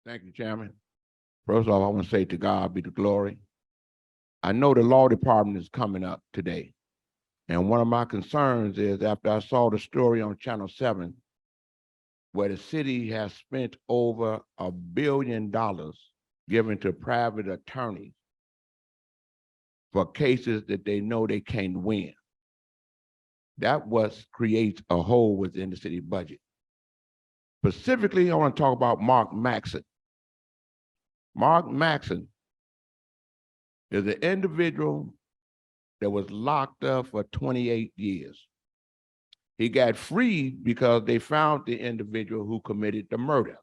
Thank you, Chairman. First off, I want to say to God be the glory. I know the law department is coming up today. And one of my concerns is after I saw the story on Channel 7, where the city has spent over $1 billion given to private attorneys for cases that they know they can't win. That creates a hole within the city budget. Specifically, I want to talk about Mark Maxson. Mark Maxson is an individual that was locked up for 28 years. He got freed because they found the individual who committed the murder.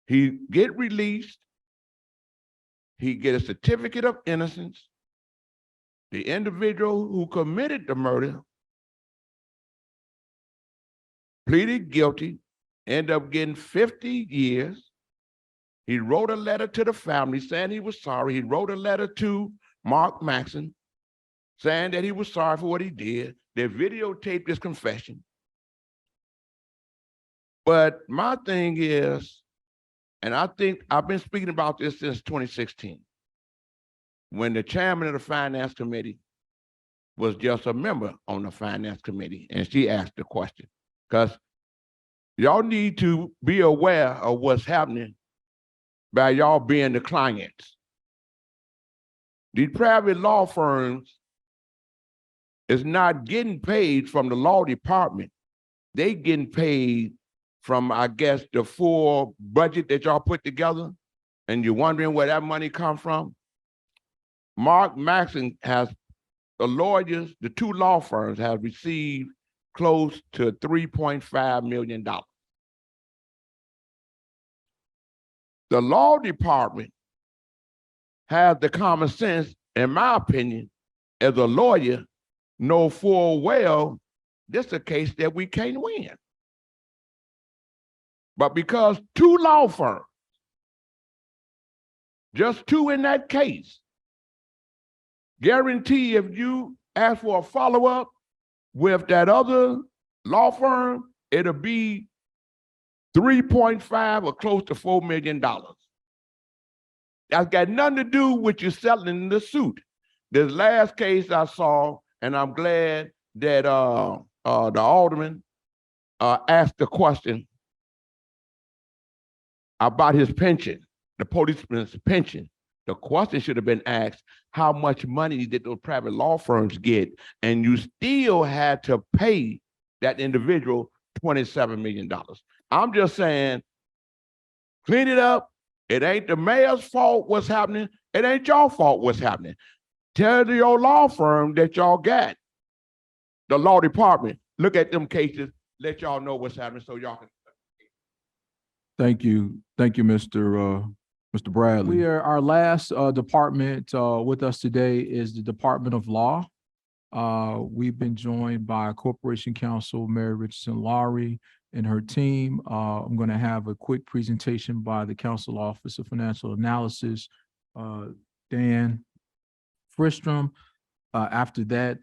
He get released. He get a certificate of innocence. The individual who committed the murder pleaded guilty, ended up getting 50 years. He wrote a letter to the family saying he was sorry. He wrote a letter to Mark Maxson saying that he was sorry for what he did. They videotaped his confession. But my thing is, and I think I've been speaking about this since 2016, when the chairman of the finance committee was just a member on the finance committee, and she asked the question, because y'all need to be aware of what's happening by y'all being the clients. These private law firms is not getting paid from the law department. They getting paid from, I guess, the full budget that y'all put together, and you're wondering where that money come from. Mark Maxson has, the lawyers, the two law firms have received close to $3.5 million. The law department has the common sense, in my opinion, as a lawyer, know full well this is a case that we can't win. But because two law firms, just two in that case, guarantee if you ask for a follow-up with that other law firm, it'll be 3.5 or close to $4 million. That's got nothing to do with you selling the suit. This last case I saw, and I'm glad that the alderman asked the question about his pension, the policeman's pension. The question should have been asked, how much money did those private law firms get? And you still had to pay that individual $27 million. I'm just saying, clean it up. It ain't the mayor's fault what's happening. It ain't your fault what's happening. Tell your law firm that y'all got, the law department, look at them cases, let y'all know what's happening so y'all can. Thank you, Mr. Bradley. Our last department with us today is the Department of Law. We've been joined by Corporation Counsel Mary Richardson Lowry and her team. I'm going to have a quick presentation by the Counsel Office of Financial Analysis, Dan Fristrom. After that,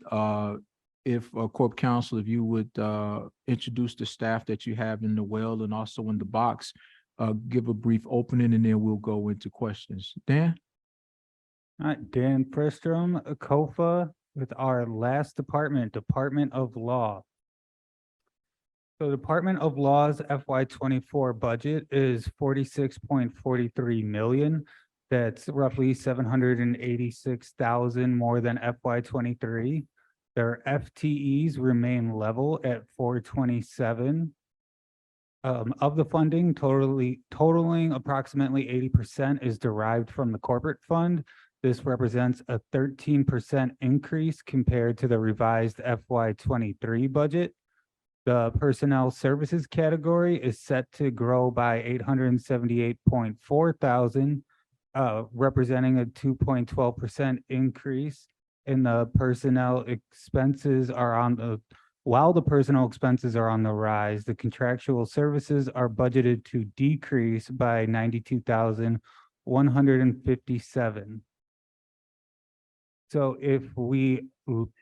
if Corp Counsel, if you would introduce the staff that you have in the well and also in the box, give a brief opening, and then we'll go into questions. Dan? All right, Dan Fristrom, COFA, with our last department, Department of Law. So Department of Law's FY24 budget is $46.43 million. That's roughly $786,000 more than FY23. Their FTEs remain level at 427. Of the funding, totaling approximately 80% is derived from the corporate fund. This represents a 13% increase compared to the revised FY23 budget. The personnel services category is set to grow by $878.4 thousand, representing a 2.12% increase. And the personnel expenses are on the, while the personnel expenses are on the rise, the contractual services are budgeted to decrease by $92,157. So if we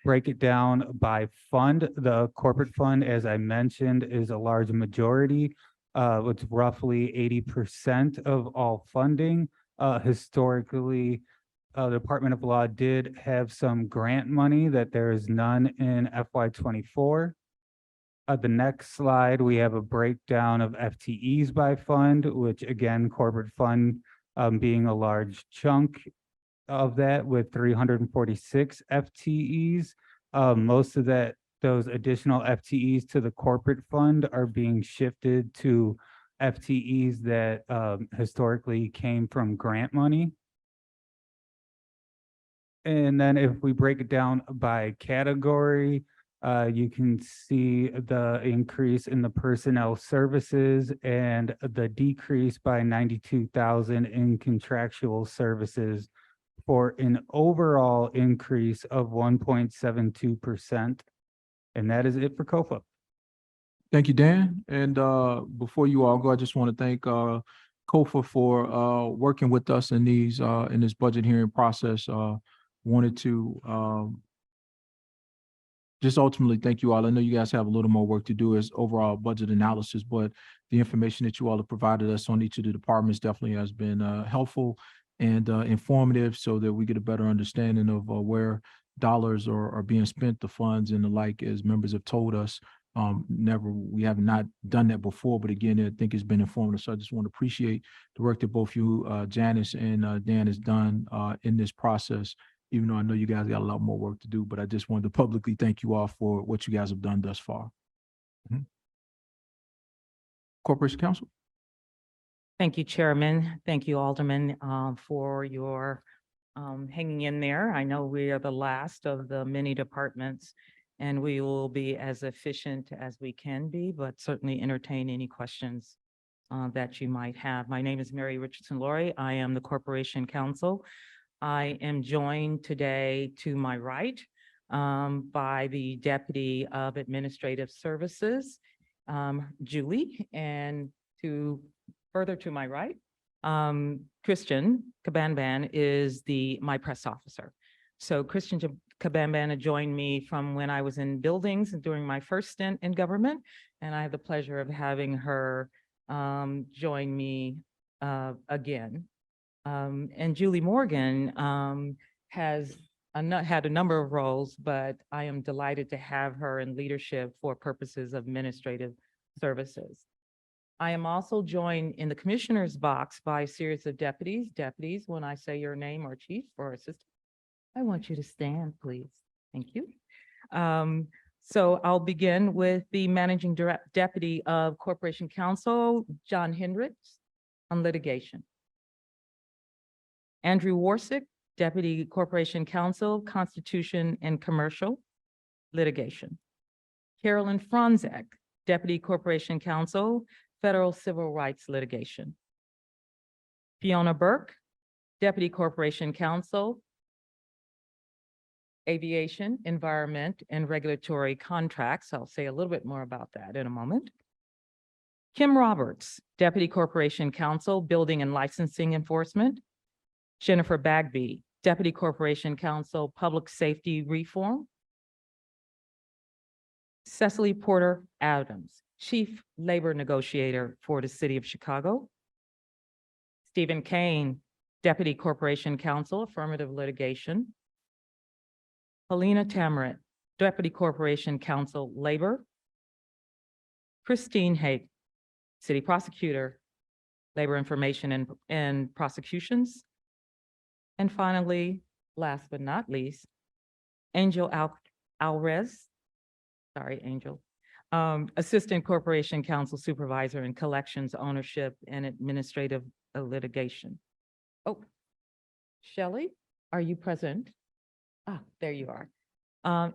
break it down by fund, the corporate fund, as I mentioned, is a large majority It's roughly 80% of all funding. Historically, the Department of Law did have some grant money that there is none in FY24. The next slide, we have a breakdown of FTEs by fund, which again, corporate fund being a large chunk of that with 346 FTEs. Most of those additional FTEs to the corporate fund are being shifted to FTEs that historically came from grant money. And then if we break it down by category, you can see the increase in the personnel services and the decrease by 92,000 in contractual services for an overall increase of 1.72%. And that is it for COFA. Thank you, Dan. And before you all go, I just want to thank COFA for working with us in this budget hearing process. Wanted to just ultimately thank you all. I know you guys have a little more work to do as overall budget analysis, but the information that you all have provided us on each of the departments definitely has been helpful and informative so that we get a better understanding of where dollars are being spent, the funds and the like, as members have told us. We have not done that before, but again, I think it's been informative. So I just want to appreciate the work that both you, Janice and Dan has done in this process, even though I know you guys got a lot more work to do, but I just wanted to publicly thank you all for what you guys have done thus far. Corporation Counsel. Thank you, Chairman. Thank you, Alderman, for your hanging in there. I know we are the last of the many departments, and we will be as efficient as we can be, but certainly entertain any questions that you might have. My name is Mary Richardson-Laurie. I am the Corporation Counsel. I am joined today to my right by the Deputy of Administrative Services, Julie, and further to my right, Christian Kabanban is my press officer. So Christian Kabanban joined me from when I was in buildings and during my first stint in government, and I have the pleasure of having her join me again. And Julie Morgan has had a number of roles, but I am delighted to have her in leadership for purposes of administrative services. I am also joined in the commissioner's box by a series of deputies. Deputies, when I say your name or chief or assistant, I want you to stand, please. Thank you. So I'll begin with the managing deputy of Corporation Counsel, John Hendricks, on litigation. Andrew Warsick, Deputy Corporation Counsel, Constitution and Commercial Litigation. Carolyn Franzek, Deputy Corporation Counsel, Federal Civil Rights Litigation. Fiona Burke, Deputy Corporation Counsel, Aviation, Environment, and Regulatory Contracts. I'll say a little bit more about that in a moment. Kim Roberts, Deputy Corporation Counsel, Building and Licensing Enforcement. Jennifer Bagby, Deputy Corporation Counsel, Public Safety Reform. Cecily Porter Adams, Chief Labor Negotiator for the City of Chicago. Stephen Kane, Deputy Corporation Counsel, Affirmative Litigation. Helena Tamarit, Deputy Corporation Counsel, Labor. Christine Hake, City Prosecutor, Labor Information and Prosecutions. And finally, last but not least, Angel Alvarez, sorry, Angel, Assistant Corporation Counsel Supervisor in Collections, Ownership, and Administrative Litigation. Oh, Shelley, are you present? Ah, there you are.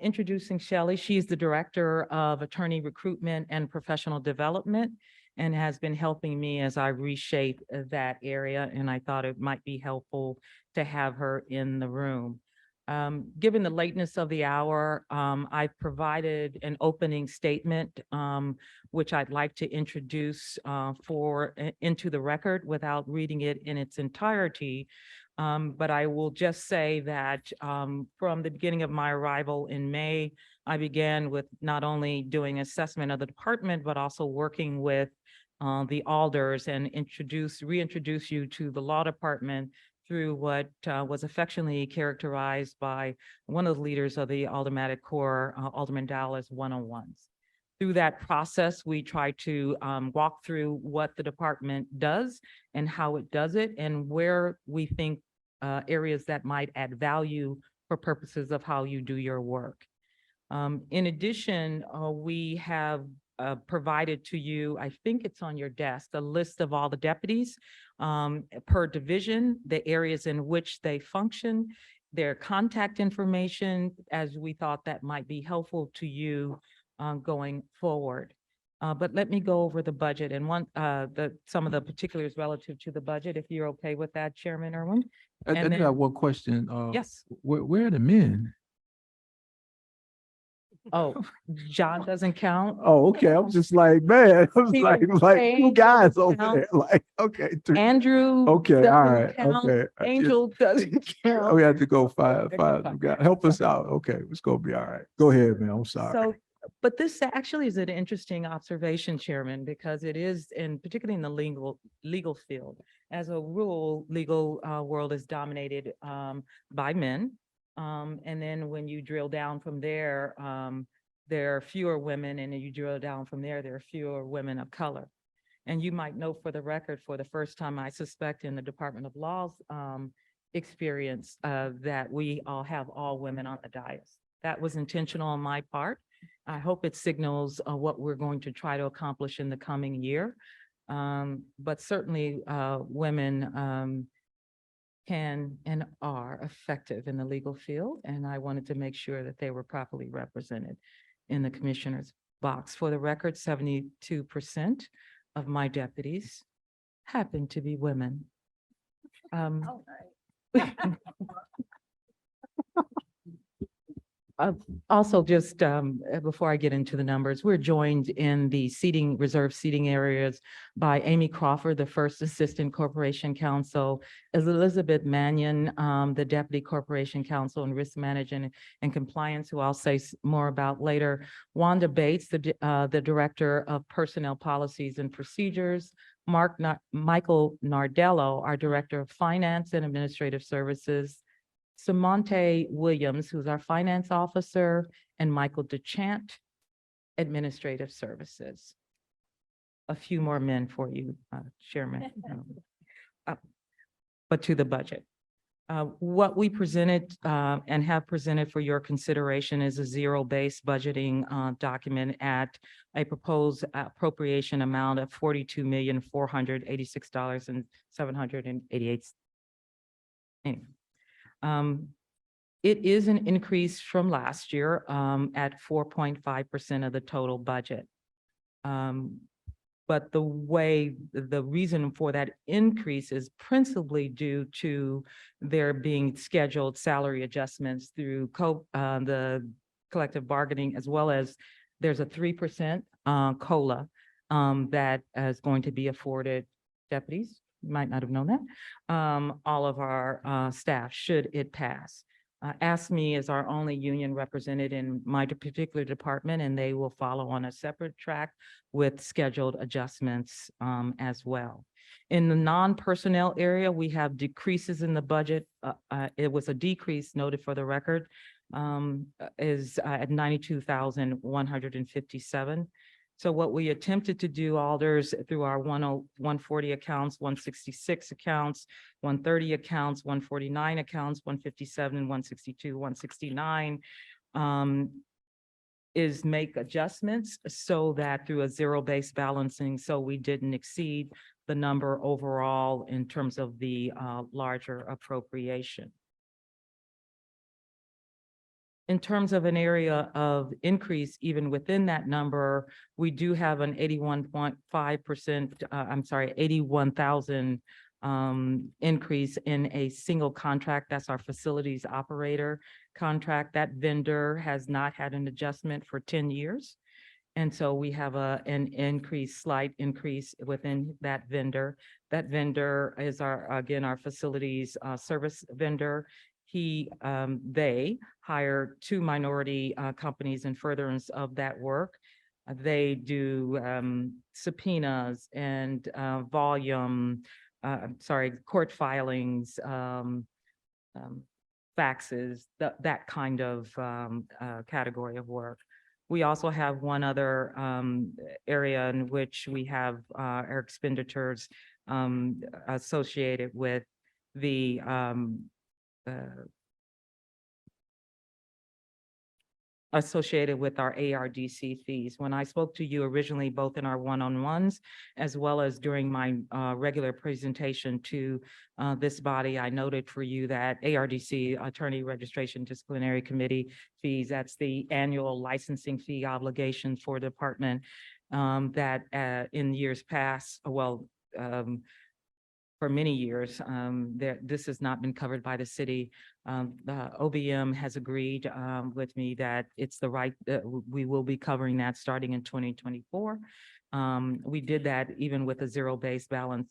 Introducing Shelley. She's the Director of Attorney Recruitment and Professional Development and has been helping me as I reshape that area. And I thought it might be helpful to have her in the room. Given the lateness of the hour, I've provided an opening statement, which I'd like to introduce into the record without reading it in its entirety. But I will just say that from the beginning of my arrival in May, I began with not only doing assessment of the department, but also working with the alders and reintroduce you to the law department through what was affectionately characterized by one of the leaders of the Aldermanic Corps, Alderman Dallas 101s. Through that process, we try to walk through what the department does and how it does it and where we think areas that might add value for purposes of how you do your work. In addition, we have provided to you, I think it's on your desk, a list of all the deputies per division, the areas in which they function, their contact information, as we thought that might be helpful to you going forward. But let me go over the budget and some of the particulars relative to the budget, if you're okay with that, Chairman Irwin. I And do then- have one question. Yes. Where are the men? Oh, John doesn't count. Oh, okay. I'm just like, man, I was He like, was two trained guys to over count. there. Like, okay, three. Andrew. Okay, all doesn't right, count. okay. Angel doesn't count. We have to go five. You got, help us out. Okay, it's gonna be all right. Go ahead, man. I'm sorry. So, but this actually is an interesting observation, Chairman, because it is, and particularly in the legal field, as a rule, legal world is dominated by men. And then when you drill down from there, there are fewer women, and then you drill down from there, there are fewer women of color. And you might know, for the record, for the first time, I suspect in the Department of Law's experience, that we all have all women on the dais. That was intentional on my part. I hope it signals what we're going to try to accomplish in the coming year. But certainly women can and are effective in the legal field, and I wanted to make sure that they were properly represented in the commissioner's box. For the record, 72% of my deputies happen to be women. Also, just before I get into the numbers, we're joined in the reserve seating areas by Amy Crawford, the first Assistant Corporation Counsel, Elizabeth Mannion, the Deputy Corporation Counsel and Risk Management and Compliance, who I'll say more about later, Wanda Bates, the Director of Personnel Policies and Procedures, Michael Nardello, our Director of Finance and Administrative Services, Samonte Williams, who's our finance officer, and Michael DeChant, administrative services. A few more men for you, Chairman. But to the budget. What we presented and have presented for your consideration is a zero-based budgeting document at a proposed appropriation amount of $42,486,788. Anyway. It is an increase from last year at 4.5% of the total budget. But the reason for that increase is principally due to there being scheduled salary adjustments through the collective bargaining, as well as there's a 3% COLA that is going to be afforded deputies. You might not have known that. All of our staff, should it pass. ASME is our only union represented in my particular department, and they will follow on a separate track with scheduled adjustments as well. In the non-personnel area, we have decreases in the budget. It was a decrease noted for the record, is at 92,157. So what we attempted to do, alders, through our 140 accounts, 166 accounts, 130 accounts, 149 accounts, 157, 162, 169, is make adjustments so that through a zero-based balancing, so we didn't exceed the number overall in terms of the larger appropriation. In terms of an area of increase, even within that number, we do have an 81,000 increase in a single contract. That's our facilities operator contract. That vendor has not had an adjustment for 10 years. And so we have an slight increase within that vendor. That vendor is our facilities service vendor. They hire two minority companies in furtherance of that work. They do subpoenas and court filings, faxes, that kind of category of work. We also have one other area in which we have our expenditures associated with the associated with our ARDC fees. When I spoke to you originally, both in our one-on-ones, as well as during my regular presentation to this body, I noted for you that ARDC, Attorney Registration Disciplinary Committee fees, that's the annual licensing fee obligation for the department that in years past, for many years, this has not been covered by the city. The OBM has agreed with me that it's the right, we will be covering that starting in 2024. We did that even with a zero-based balance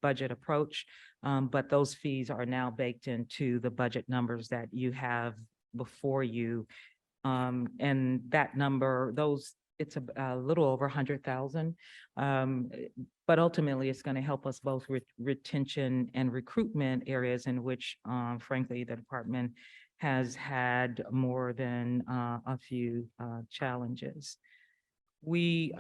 budget approach, but those fees are now baked into the budget numbers that you have before you. And that number, it's a little over 100,000. But ultimately, it's going to help us both with retention and recruitment areas in which, frankly, the department has had more than a few challenges. We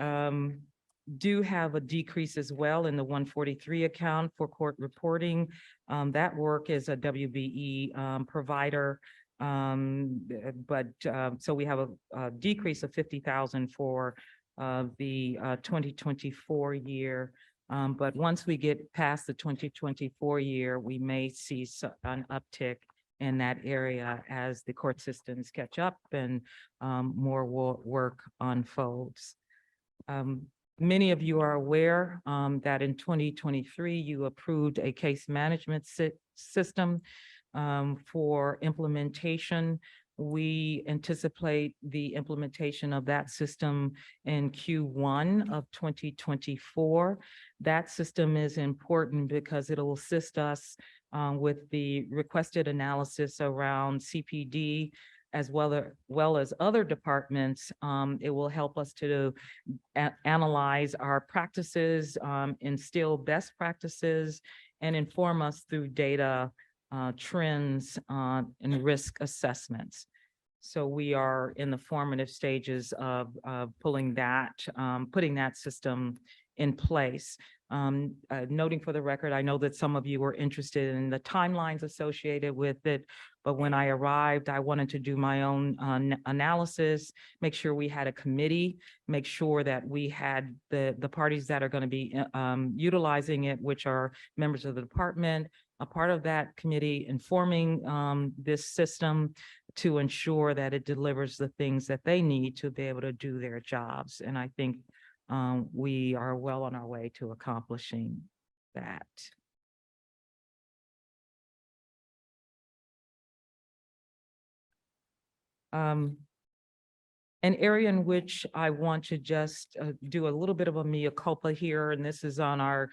do have a decrease as well in the 143 account for court reporting. That work is a WBE provider. So we have a decrease of 50,000 for the 2024 year. But once we get past the 2024 year, we may see an uptick in that area as the court systems catch up and more work unfolds. Many of you are aware that in 2023, you approved a case management system for implementation. We anticipate the implementation of that system in Q1 of 2024. That system is important because it'll assist us with the requested analysis around CPD as well as other departments. It will help us to analyze our practices, instill best practices, and inform us through data trends and risk assessments. So we are in the formative stages of putting that system in place. Noting for the record, I know that some of you were interested in the timelines associated with it, but when I arrived, I wanted to do my own analysis, make sure we had a committee, make sure that we had the parties that are going to be utilizing it, which are members of the department, a part of that committee informing this system to ensure that it delivers the things that they need to be able to do their jobs. And I think we are well on our way to accomplishing that. An area in which I want to just do a little bit of a mea culpa here, and this is on our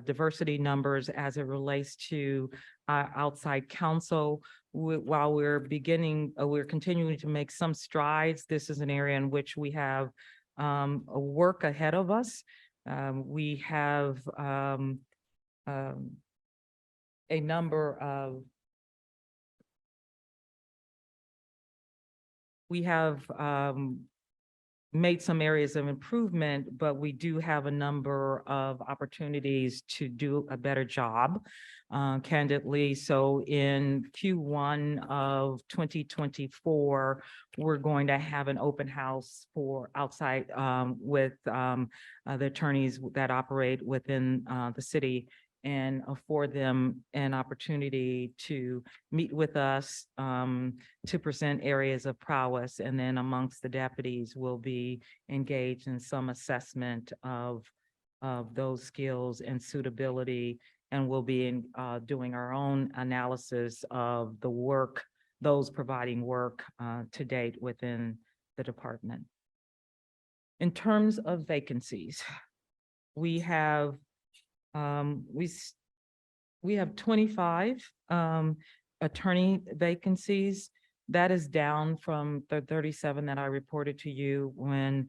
diversity numbers as it relates to outside counsel. While we're continuing to make some strides, this is an area in which we have a work ahead of us. We have a number of made some areas of improvement, but we do have a number of opportunities to do a better job, candidly. So in Q1 of 2024, we're going to have an open house for outside with the attorneys that operate within the city, and afford them an opportunity to meet with us to present areas of prowess. And then amongst the deputies will be engaged in some assessment of those skills and suitability. And we'll be doing our own analysis of the work, those providing work to date within the department. In terms of vacancies, we have 25 attorney vacancies. That is down from the 37 that I reported to you when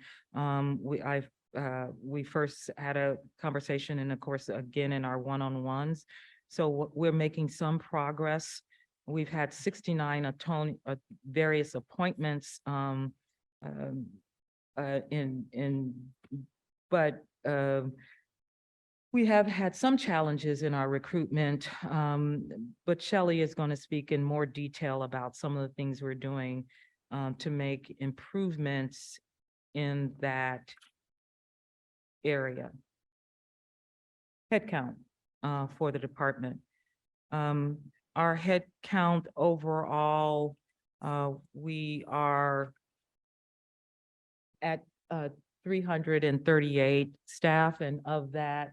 we first had a conversation, and of course, again, in our one-on-ones. So we're making some progress. We've had 69 various appointments but we have had some challenges in our recruitment, but Shelley is going to speak in more detail about some of the things we're doing to make improvements in that area. Headcount for the department. Our headcount overall, we are at 338 staff, and of that,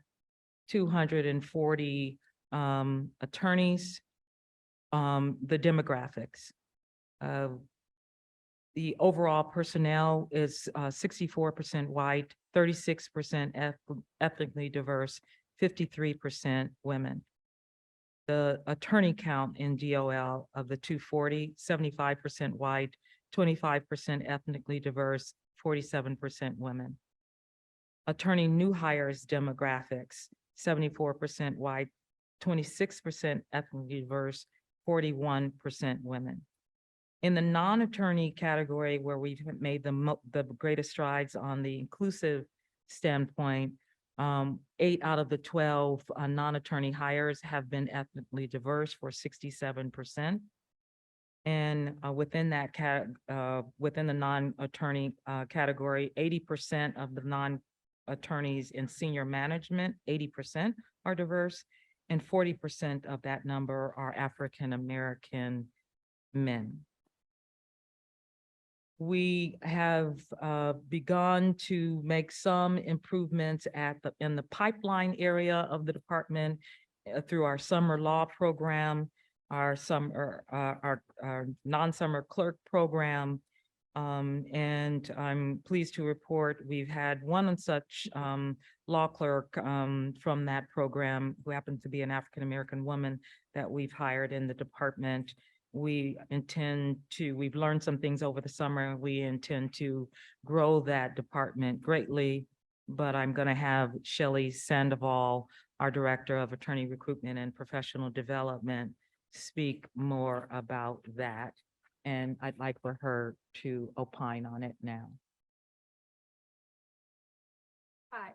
240 attorneys. The demographics. The overall personnel is 64% white, 36% ethnically diverse, 53% women. The attorney count in DOL of the 240, 75% white, 25% ethnically diverse, 47% women. Attorney new hires demographics, 74% white, 26% ethnically diverse, 41% women. In the non-attorney category, where we've made the greatest strides on the inclusive standpoint, 8 out of the 12 non-attorney hires have been ethnically diverse for 67%. And within that within the non-attorney category, 80% of the non-attorneys in senior management, 80% are diverse, and 40% of that number are African-American men. We have begun to make some improvements in the pipeline area of the department through our summer law program, our non-summer clerk program. And I'm pleased to report we've had one such law clerk from that program, who happens to be an African-American woman, that we've hired in the department. We've learned some things over the summer. We intend to grow that department greatly, but I'm going to have Shelley Sandoval, our Director of Attorney Recruitment and Professional Development, speak more about that. And I'd like for her to opine on it now. Hi.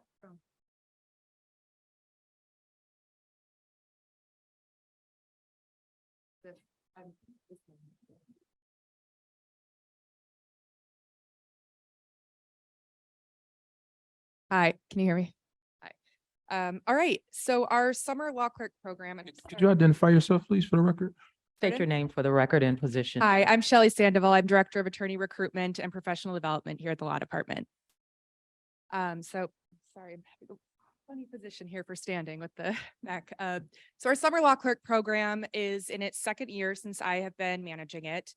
Hi, can you hear me? Hi. All right, so our summer law clerk program. Could you identify yourself, please, for the record? State your name for the record and position. Hi, I'm Shelley Sandoval. I'm Director of Attorney Recruitment and Professional Development here at the Law Department. So sorry, I'm having a funny position here for standing with the back. So our summer law clerk program is in its second year since I have been managing it.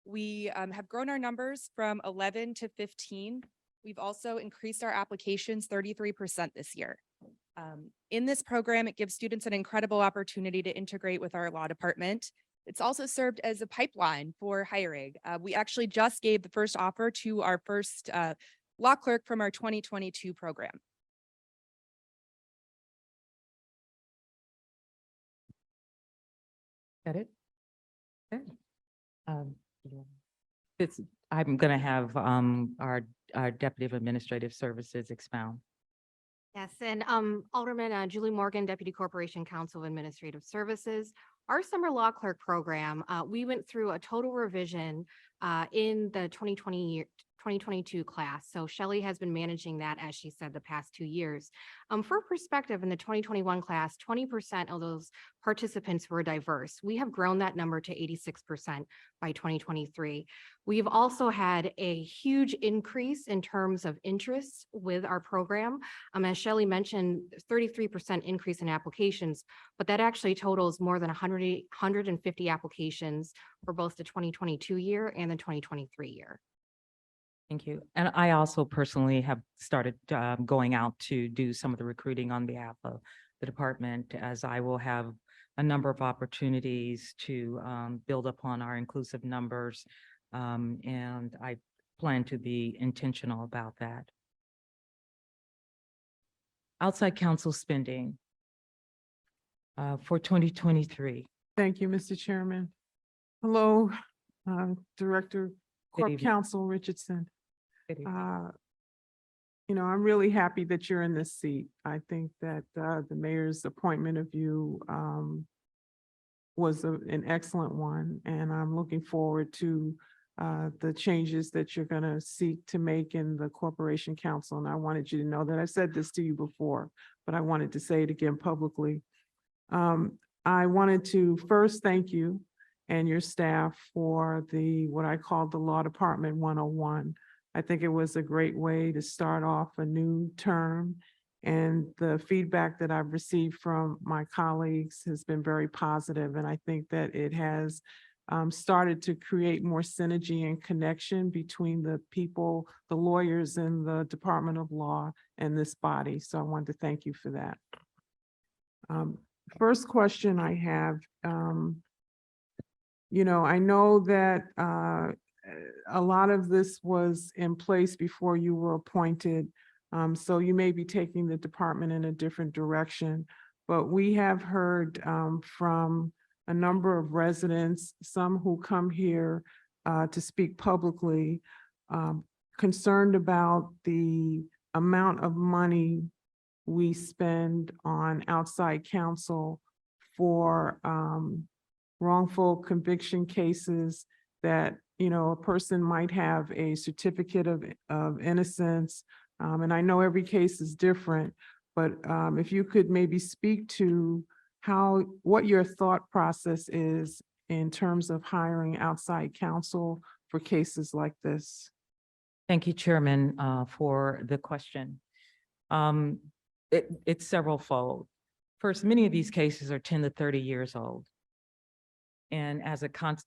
We have grown our numbers from 11 to 15. We've also increased our applications 33% this year. In this program, it gives students an incredible opportunity to integrate with our law department. It's also served as a pipeline for hiring. We actually just gave the first offer to our first law clerk from our 2022 program. Got it? Okay. I'm going to have our Deputy of Administrative Services expound. Yes, and Alderman Julie Morgan, Deputy Corporation Counsel of Administrative Services. Our summer law clerk program, we went through a total revision in the 2022 class. So Shelley has been managing that, as she said, the past 2 years. For perspective, in the 2021 class, 20% of those participants were diverse. We have grown that number to 86% by 2023. We've also had a huge increase in terms of interest with our program. As Shelley mentioned, 33% increase in applications, but that actually totals more than 150 applications for both the 2022 year and the 2023 year. Thank you. And I also personally have started going out to do some of the recruiting on behalf of the department, as I will have a number of opportunities to build upon our inclusive numbers. And I plan to be intentional about that. Outside counsel spending for 2023. Thank you, Mr. Chairman. Hello, Director, Good Corp evening. Counsel Richardson. Good evening. I'm really happy that you're in this seat. I think that the mayor's appointment of you was an excellent one, and I'm looking forward to the changes that you're going to seek to make in the Corporation Council. And I wanted you to know that I said this to you before, but I wanted to say it again publicly. I wanted to first thank you and your staff for what I call the Law Department 101. I think it was a great way to start off a new term, and the feedback that I've received from my colleagues has been very positive, and I think that it has started to create more synergy and connection between the people, the lawyers in the Department of Law and this body. So I wanted to thank you for that. First question I have, I know that a lot of this was in place before you were appointed. So you may be taking the department in a different direction, but we have heard from a number of residents, some who come here to speak publicly, concerned about the amount of money we spend on outside counsel for wrongful conviction cases that, a person might have a certificate of innocence. And I know every case is different, but if you could maybe speak to what your thought process is in terms of hiring outside counsel for cases like this. Thank you, Chairman, for the question. It's several-fold. First, many of these cases are 10 to 30 years old. And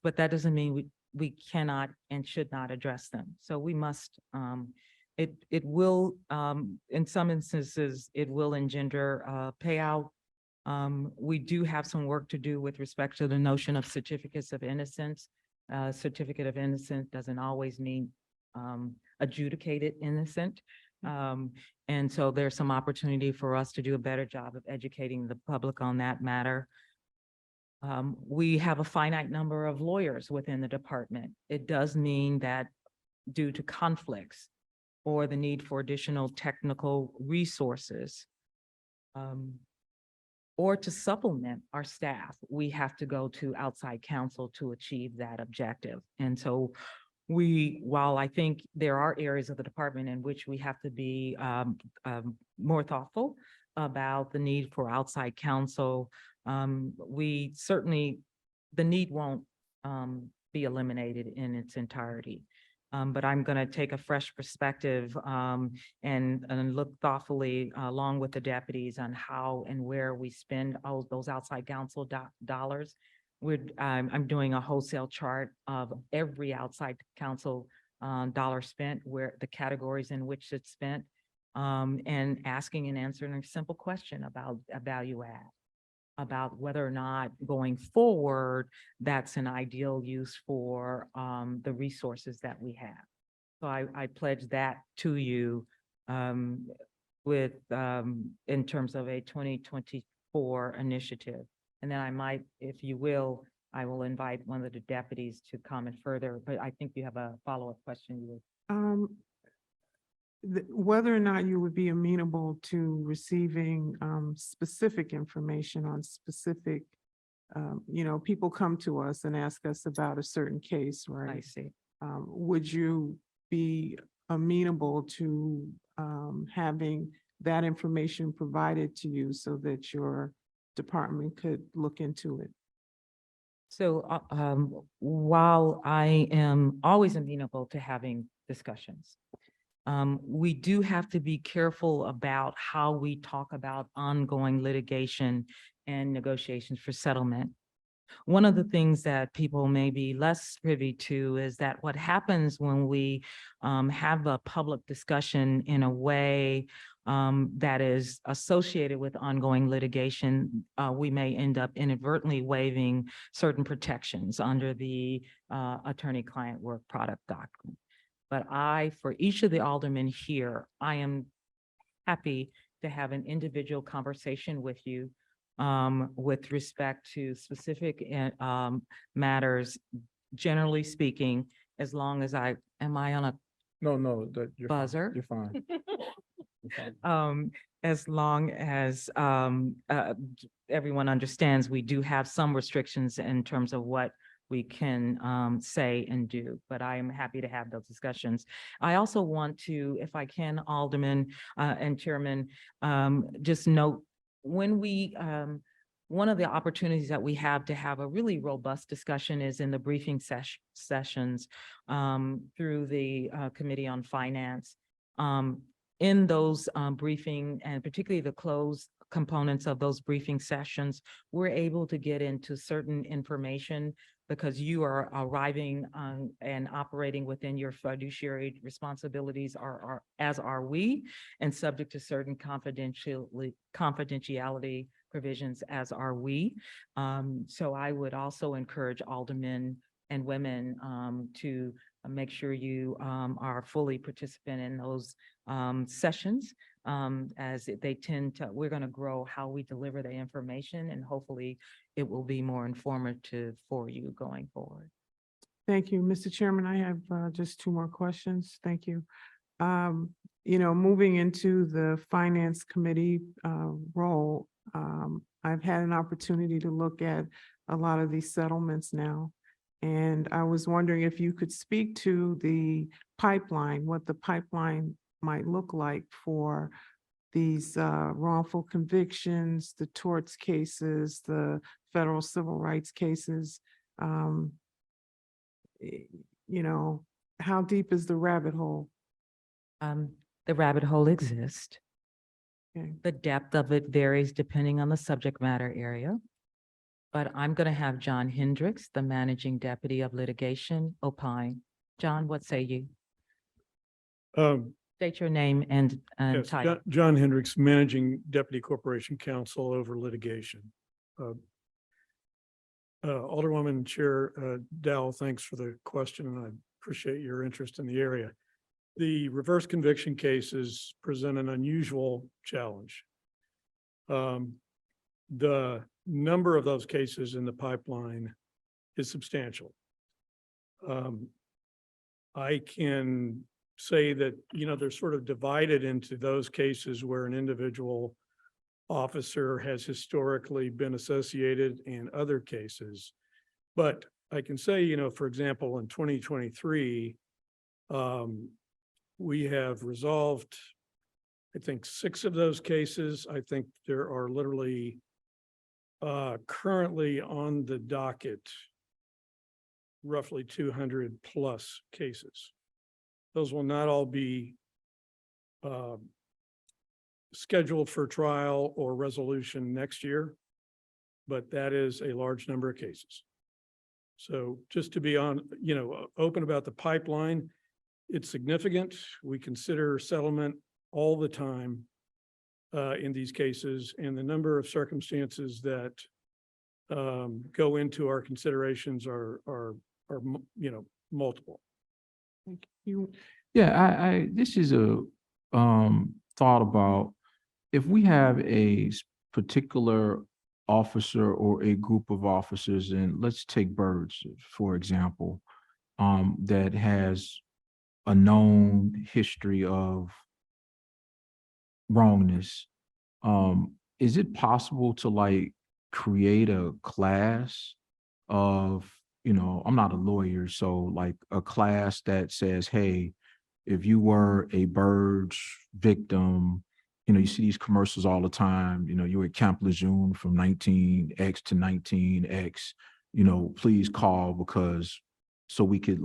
but that doesn't mean we cannot and should not address them. So we must, it will, in some instances, it will engender payout. We do have some work to do with respect to the notion of certificates of innocence. Certificate of innocence doesn't always mean adjudicated innocent. And so there's some opportunity for us to do a better job of educating the public on that matter. We have a finite number of lawyers within the department. It does mean that due to conflicts or the need for additional technical resources, or to supplement our staff, we have to go to outside counsel to achieve that objective. And so while I think there are areas of the department in which we have to be more thoughtful about the need for outside counsel, we certainly, the need won't be eliminated in its entirety. But I'm going to take a fresh perspective and look thoughtfully along with the deputies on how and where we spend all those outside counsel dollars. I'm doing a wholesale chart of every outside counsel dollar spent, where the categories in which it's spent, and asking and answering a simple question about a value add, about whether or not going forward, that's an ideal use for the resources that we have. So I pledge that to you with in terms of a 2024 initiative. And then I might, if you will, I will invite one of the deputies to comment further, but I think you have a follow-up question you would. Whether or not you would be amenable to receiving specific information on specific, people come to us and ask us about a certain case, right? I see. Would you be amenable to having that information provided to you so that your department could look into it? So while I am always amenable to having discussions, we do have to be careful about how we talk about ongoing litigation and negotiations for settlement. One of the things that people may be less privy to is that what happens when we have a public discussion in a way that is associated with ongoing litigation, we may end up inadvertently waiving certain protections under the attorney-client work product doctrine. But for each of the aldermen here, I am happy to have an individual conversation with you with respect to specific matters, generally speaking, as long as am I on a No, you're fine. buzzer? You're fine. You're fine. As long as everyone understands, we do have some restrictions in terms of what we can say and do, but I am happy to have those discussions. I also want to, if I can, Alderman and Chairman, just note when one of the opportunities that we have to have a really robust discussion is in the briefing sessions through the Committee on Finance. In those briefing, and particularly the closed components of those briefing sessions, we're able to get into certain information because you are arriving and operating within your fiduciary responsibilities, as are we, and subject to certain confidentiality provisions, as are we. So I would also encourage aldermen and women to make sure you are fully participant in those sessions, as they tend to, we're going to grow how we deliver the information, and hopefully it will be more informative for you going forward. Thank you, Mr. Chairman. I have just two more questions. Thank you. Moving into the Finance Committee role, I've had an opportunity to look at a lot of these settlements now. And I was wondering if you could speak to the pipeline, what the pipeline might look like for these wrongful convictions, the torts cases, the federal civil rights cases. How deep is the rabbit hole? The rabbit hole exists. Okay. The depth of it varies depending on the subject matter area. But I'm going to have John Hendricks, the Managing Deputy of Litigation, opine. John, what say you? State your name and Yes, title. John Hendricks, Managing Deputy Corporation Counsel over litigation. Alderwoman Chair Dowell, thanks for the question, and I appreciate your interest in the area. The reverse conviction cases present an unusual challenge. The number of those cases in the pipeline is substantial. I can say that, they're sort of divided into those cases where an individual officer has historically been associated and other cases. But I can say, for example, in 2023, we have resolved, I think, 6 of those cases. I think there are literally currently on the docket roughly 200 plus cases. Those will not all be scheduled for trial or resolution next year, but that is a large number of cases. So just to be open about the pipeline, it's significant. We consider settlement all the time in these cases, and the number of circumstances that go into our considerations are multiple. Thank you. Yeah, this is a thought about if we have a particular officer or a group of officers, and let's take Birds, for example, that has a known history of wrongness. Is it possible to create a class of, I'm not a lawyer, so a class that says, hey, if you were a Birds victim, you see these commercials all the time, you were at Camp Lejeune from 19X to 19X, please call so we could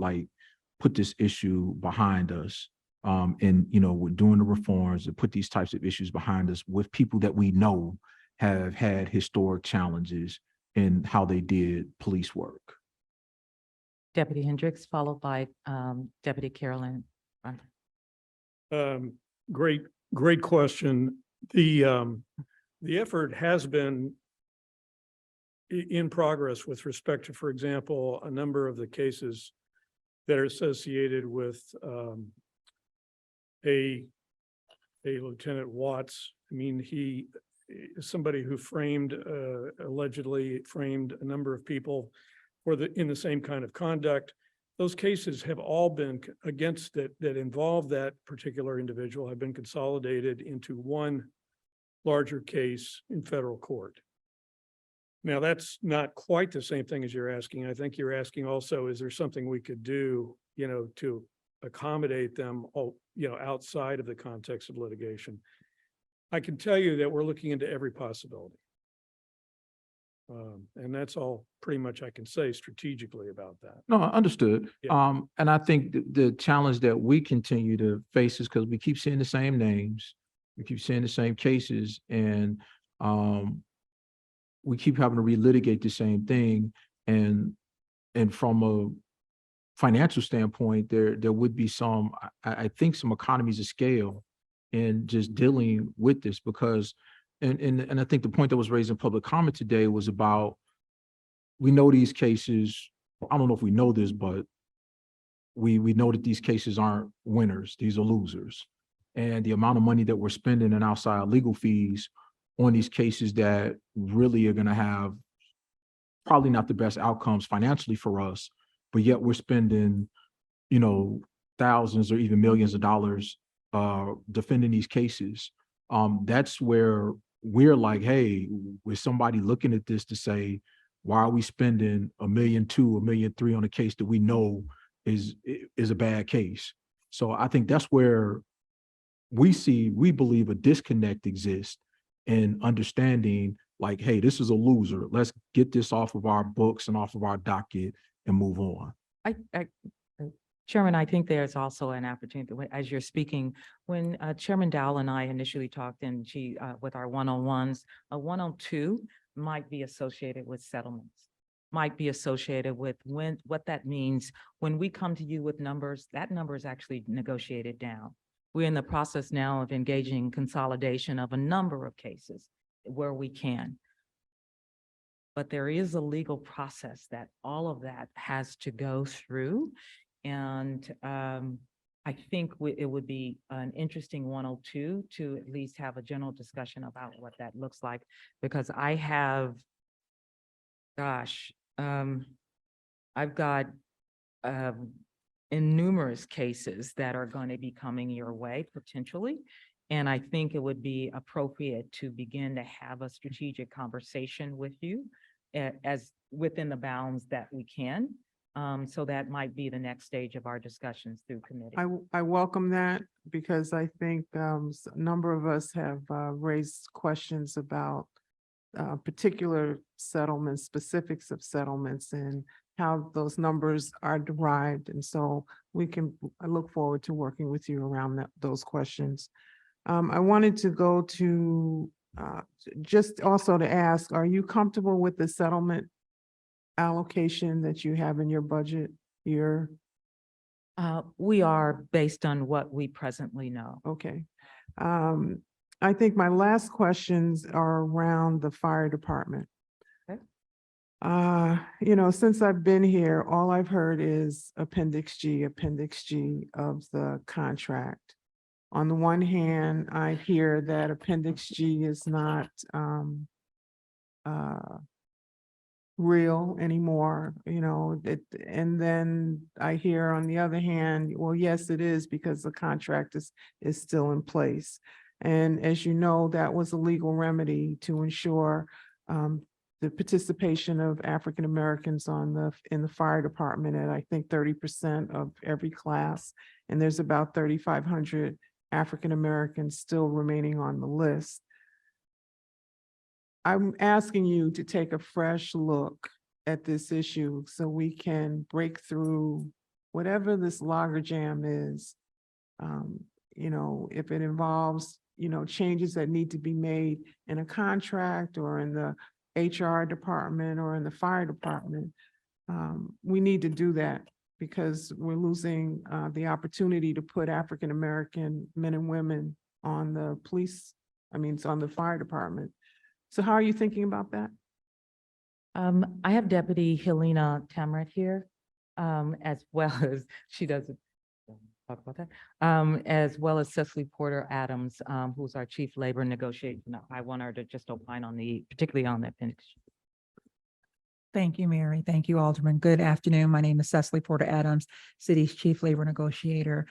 put this issue behind us. And we're doing the reforms to put these types of issues behind us with people that we know have had historic challenges in how they did police work. Deputy Hendricks, followed by Deputy Carolyn. Great Great question. The effort has been in progress with respect to, for example, a number of the cases that are associated with a Lieutenant Watts. I mean, he is somebody who allegedly framed a number of people in the same kind of conduct. Those cases have all been against that involve that particular individual have been consolidated into one larger case in federal court. Now, that's not quite the same thing as you're asking. I think you're asking also, is there something we could do, to accommodate them, outside of the context of litigation? I can tell you that we're looking into every possibility. And that's all pretty much I can say strategically about that. No, understood. Yeah. And I think the challenge that we continue to face is because we keep seeing the same names, we keep seeing the same cases, and we keep having to relitigate the same thing. And from a financial standpoint, there would be I think some economies of scale in just dealing with this, because and I think the point that was raised in public comment today was about, we know these cases, I don't know if we know this, but we know that these cases aren't winners, these are losers. And the amount of money that we're spending in outside legal fees on these cases that really are going to have probably not the best outcomes financially for us, but yet we're spending, thousands or even millions of dollars defending these cases. That's where we're like, hey, with somebody looking at this to say, why are we spending $1.2 million, $1.3 million on a case that we know is a bad case? So I think that's where we believe a disconnect exists in understanding, like, hey, this is a loser. Let's get this off of our books and off of our docket and move on. Chairman, I think there's also an opportunity, as you're speaking, when Chairman Dowell and I initially talked and with our one-on-ones, a 102 might be associated with settlements, might be associated with what that means. When we come to you with numbers, that number is actually negotiated down. We're in the process now of engaging consolidation of a number of cases where we can. But there is a legal process that all of that has to go through. And I think it would be an interesting 102 to at least have a general discussion about what that looks like, because I have, I've got in numerous cases that are going to be coming your way potentially. And I think it would be appropriate to begin to have a strategic conversation with you as within the bounds that we can. So that might be the next stage of our discussions through committee. I welcome that, because I think a number of us have raised questions about particular settlements, specifics of settlements, and how those numbers are derived. And so I look forward to working with you around those questions. I wanted to go to just also to ask, are you comfortable with the settlement allocation that you have in your budget here? We are, based on what we presently know. Okay. I think my last questions are around the fire department. Okay. Since I've been here, all I've heard is Appendix G of the contract. On the one hand, I hear that Appendix G is not real anymore, and then I hear on the other hand, well, yes, it is, because the contract is still in place. And as you know, that was a legal remedy to ensure the participation of African Americans in the fire department at, I think, 30% of every class. And there's about 3,500 African Americans still remaining on the list. I'm asking you to take a fresh look at this issue so we can break through whatever this logjam is. If it involves, changes that need to be made in a contract or in the HR department or in the fire department, we need to do that, because we're losing the opportunity to put African American men and women on the police, it's on the fire department. So how are you thinking about that? I have Deputy Helena Tamrat here, as well as, she doesn't talk about that, as well as Cecily Porter Adams, who's our Chief Labor Negotiator. I want her to just opine on particularly on the appendix. Thank you, Mary. Thank you, Alderman. Good afternoon. My name is Cecily Porter Adams, City's Chief Labor Negotiator.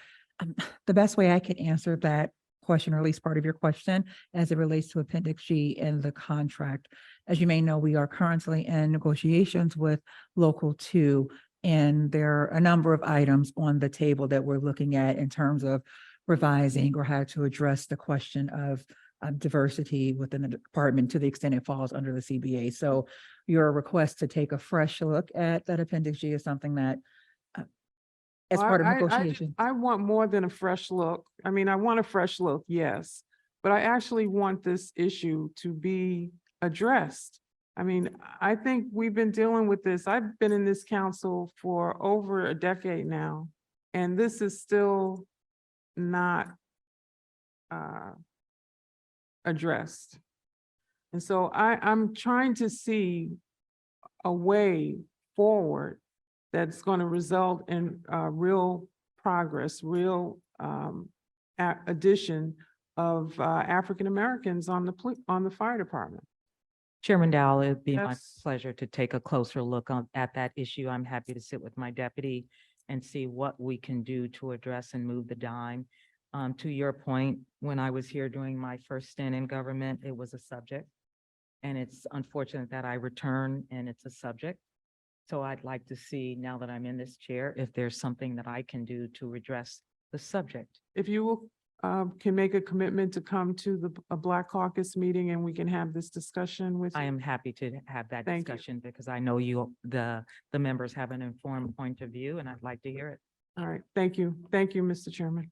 The best way I can answer that question, or at least part of your question, as it relates to Appendix G in the contract. As you may know, we are currently in negotiations with Local 2, and there are a number of items on the table that we're looking at in terms of revising or how to address the question of diversity within the department to the extent it falls under the CBA. So your request to take a fresh look at that Appendix G is something that as Well, part of I negotiations. want more than a fresh look. I want a fresh look, yes, but I actually want this issue to be addressed. I think we've been dealing with this. I've been in this council for over a decade now, and this is still not addressed. And so I'm trying to see a way forward that's going to result in real progress, real addition of African Americans on the fire department. Chairman Dowell, it'd be my That's- pleasure to take a closer look at that issue. I'm happy to sit with my deputy and see what we can do to address and move the dime. To your point, when I was here during my first stint in government, it was a subject. And it's unfortunate that I return and it's a subject. So I'd like to see, now that I'm in this chair, if there's something that I can do to address the subject. If you will, can make a commitment to come to a Black Caucus meeting and we can have this discussion with you. I am happy to have that Thank you. discussion because I know the members have an informed point of view and I'd like to hear it. All right, thank you. Thank you, Mr. Chairman.